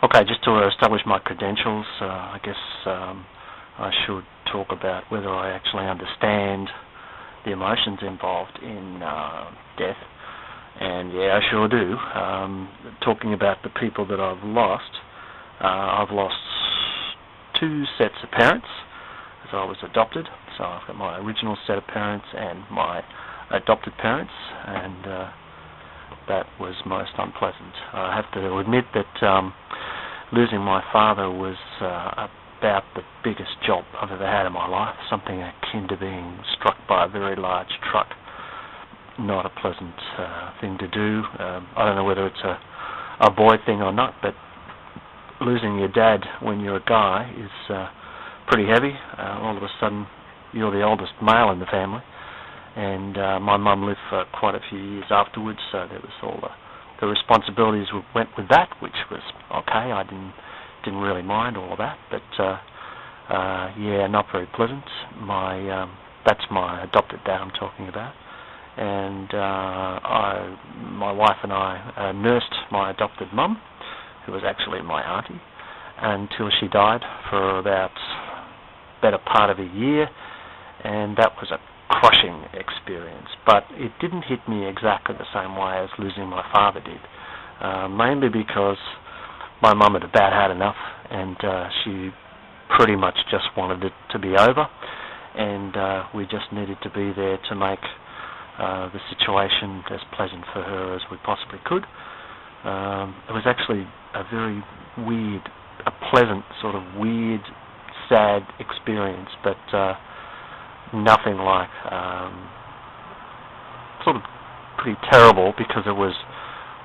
Okay, just to establish my credentials, I guess I should talk about whether I actually understand the emotions involved in death. And yeah, I sure do. Talking about the people that I've lost two sets of parents as I was adopted. So I've got my original set of parents and my adopted parents, and that was most unpleasant. I have to admit that losing my father was about the biggest jolt I've ever had in my life, something akin to being struck by a very large truck. Not a pleasant thing to do. I don't know whether it's a boy thing or not, but losing your dad when you're a guy is pretty heavy. All of a sudden, you're the oldest male in the family, and my mum lived for quite a few years afterwards, so there was all the responsibilities went with that, which was okay. I didn't really mind all of that, but yeah, not very pleasant. That's my adopted dad I'm talking about, and my wife and I nursed my adopted mum, who was actually my auntie, until she died for about better part of a year, and that was a crushing experience. But it didn't hit me exactly the same way as losing my father did, mainly because my mum had about had enough, and she pretty much just wanted it to be over, and we just needed to be there to make the situation as pleasant for her as we possibly could. It was actually a very weird, a pleasant sort of weird, sad experience, but nothing like sort of pretty terrible, because it was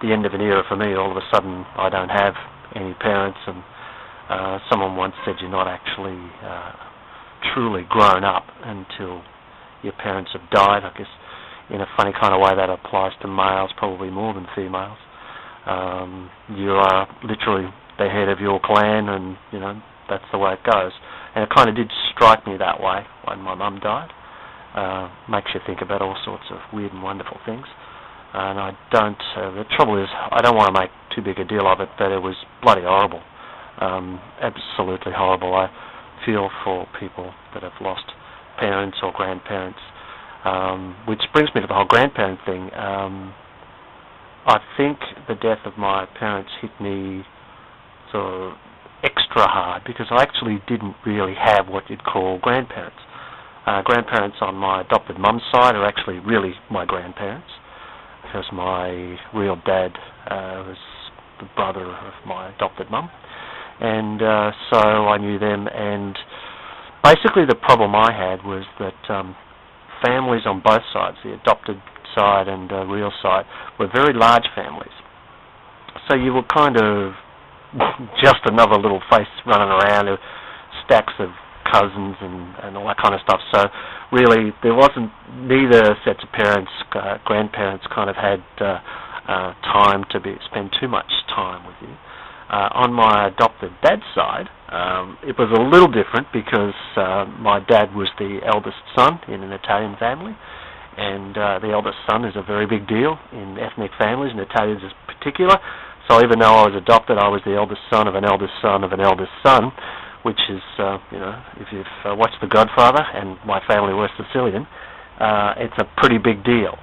the end of an era for me. All of a sudden I don't have any parents, and someone once said you're not actually truly grown up until your parents have died. I guess in a funny kind of way that applies to males probably more than females. You are literally the head of your clan, and you know that's the way it goes. And it kind of did strike me that way when my mum died. Makes you think about all sorts of weird and wonderful things. And I don't. The trouble is, I don't want to make too big a deal of it, but it was bloody horrible. Absolutely horrible. I feel for people that have lost parents or grandparents. Which brings me to the whole grandparent thing. I think the death of my parents hit me sort of extra hard, because I actually didn't really have what you'd call grandparents. Grandparents on my adopted mum's side are actually really my grandparents, because my real dad was the brother of my adopted mum, and so I knew them. And basically the problem I had was that families on both sides, the adopted side and real side, were very large families. So you were kind of just another little face running around, stacks of cousins and all that kind of stuff. So really there wasn't, neither sets of parents, grandparents kind of had time to spend too much time with you. On my adopted dad's side, it was a little different, because my dad was the eldest son in an Italian family, and the eldest son is a very big deal in ethnic families, and Italians in particular. So even though I was adopted, I was the eldest son of an eldest son of an eldest son, which is, you know, if you've watched The Godfather, and my family was Sicilian, it's a pretty big deal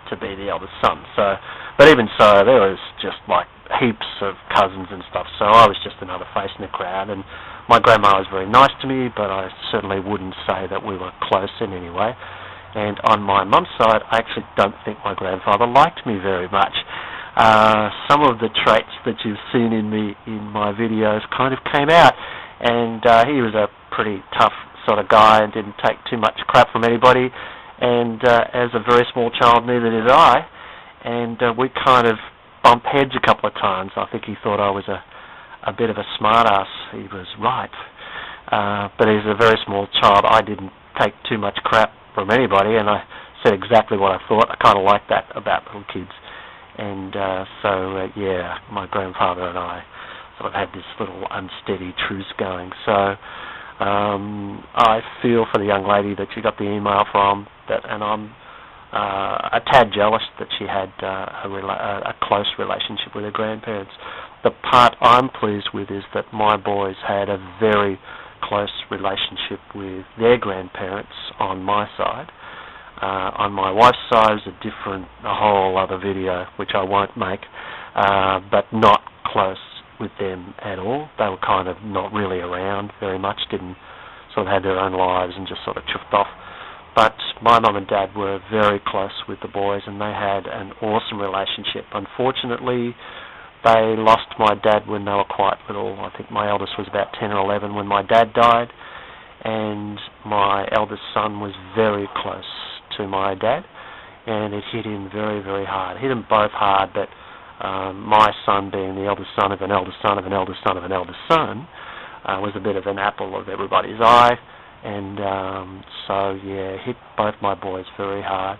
to be the eldest son. So, but even so, there was just like heaps of cousins and stuff, so I was just another face in the crowd. And my grandma was very nice to me, but I certainly wouldn't say that we were close in any way. And on my mum's side, I actually don't think my grandfather liked me very much. Some of the traits that you've seen in me in my videos kind of came out, and he was a pretty tough sort of guy and didn't take too much crap from anybody, and as a very small child, neither did I, and we kind of bumped heads a couple of times. I think he thought I was a bit of a smart-ass. He was right, but as a very small child, I didn't take too much crap from anybody, and I said exactly what I thought. I kind of like that about little kids. And so, yeah, my grandfather and I sort of had this little unsteady truce going. So I feel for the young lady that you got the email from, and I'm a tad jealous that she had a close relationship with her grandparents. the part I'm pleased with is that my boys had a very close relationship with their grandparents on my side. On my wife's side is a whole other video, which I won't make, but not close with them at all. They were kind of not really around very much, didn't sort of had their own lives and just sort of chuffed off. But my mum and dad were very close with the boys, and they had an awesome relationship. Unfortunately, they lost my dad when they were quite little. I think my eldest was about 10 or 11 when my dad died, and my eldest son was very close to my dad, and it hit him very, very hard. It hit them both hard, but my son, being the eldest son of an eldest son of an eldest son of an eldest son, was a bit of an apple of everybody's eye, and so yeah, hit both my boys very hard.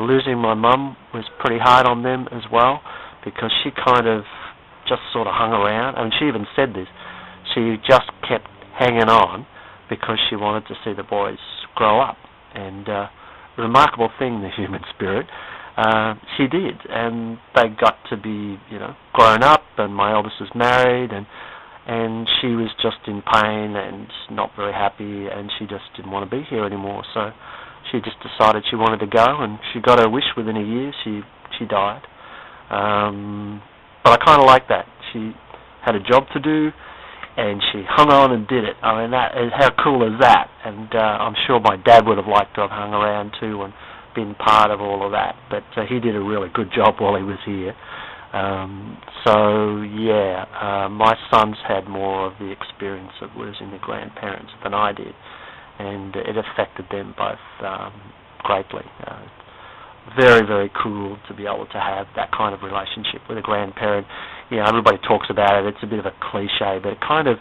Losing my mum was pretty hard on them as well, because she kind of just sort of hung around. I mean, she even said this. She just kept hanging on because she wanted to see the boys grow up. And remarkable thing, the human spirit. She did, and they got to be, grown up, and my eldest was married, and she was just in pain and not very happy, and she just didn't want to be here anymore. So she just decided she wanted to go, and she got her wish within a year. She died. But I kind of like that. She had a job to do, and she hung on and did it. I mean, how cool is that? And I'm sure my dad would have liked to have hung around too and been part of all of that. But he did a really good job while he was here. So yeah, my sons had more of the experience of losing their grandparents than I did, and it affected them both greatly. Very, very cool to be able to have that kind of relationship with a grandparent. Everybody talks about it. It's a bit of a cliche, but it kind of,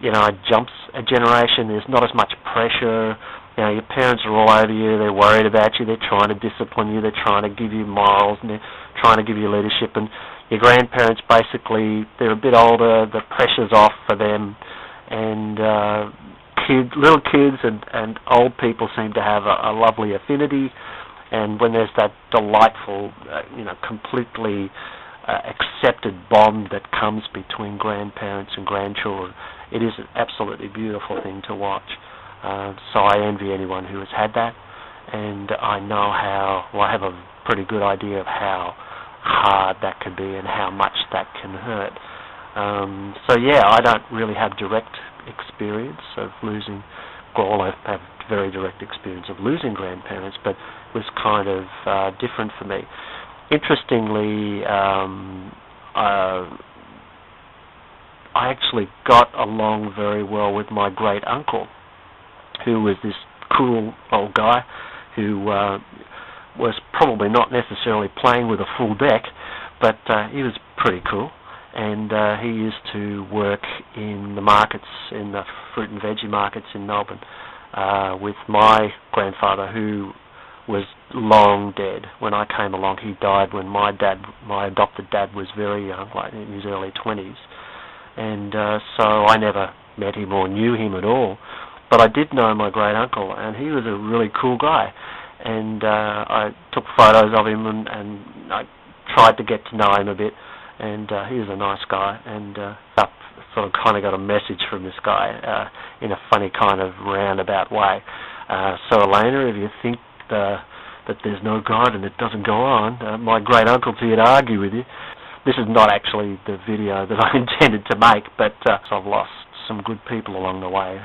it jumps a generation. There's not as much pressure. Your parents are all over you. They're worried about you. They're trying to discipline you. They're trying to give you morals, and they're trying to give you leadership. And your grandparents, basically, they're a bit older. The pressure's off for them. And little kids and old people seem to have a lovely affinity. And when there's that delightful, completely accepted bond that comes between grandparents and grandchildren, it is an absolutely beautiful thing to watch. So I envy anyone who has had that, and I have a pretty good idea of how hard that can be and how much that can hurt. So yeah, I don't really have direct experience of losing, well, I have very direct experience of losing grandparents, but it was kind of different for me. Interestingly, I actually got along very well with my great uncle, who was this cool old guy who was probably not necessarily playing with a full deck, but he was pretty cool. And he used to work in the markets, in the fruit and veggie markets in Melbourne, with my grandfather, who was long dead. When I came along, he died when my adopted dad was very young, like in his early 20s. And so I never met him or knew him at all. But I did know my great uncle, and he was a really cool guy. And I took photos of him, and I tried to get to know him a bit. And he was a nice guy, and sort of kind of got a message from this guy in a funny kind of roundabout way. So Elaina, if you think that there's no God and it doesn't go on, my great uncle's here to argue with you. This is not actually the video that I intended to make, but I've lost some good people along the way.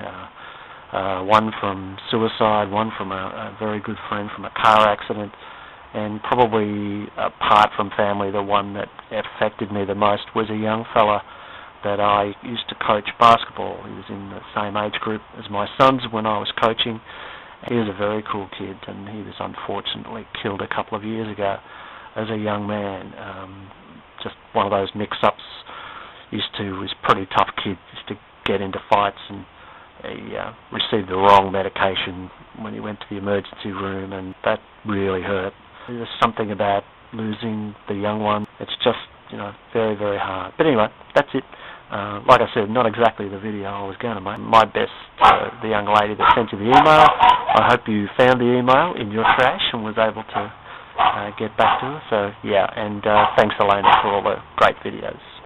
One from suicide, one from a very good friend from a car accident, and probably apart from family, the one that affected me the most was a young fella that I used to coach basketball. He was in the same age group as my sons when I was coaching. He was a very cool kid, and he was unfortunately killed a couple of years ago as a young man. Just one of those mix-ups. He was a pretty tough kid, used to get into fights, and he received the wrong medication when he went to the emergency room, and that really hurt. There's something about losing the young one. It's just, very, very hard. But anyway, that's it. Like I said, not exactly the video I was going to make. My best to the young lady that sent you the email. I hope you found the email in your trash and was able to get back to her. So, yeah, and thanks, Elaina, for all the great videos.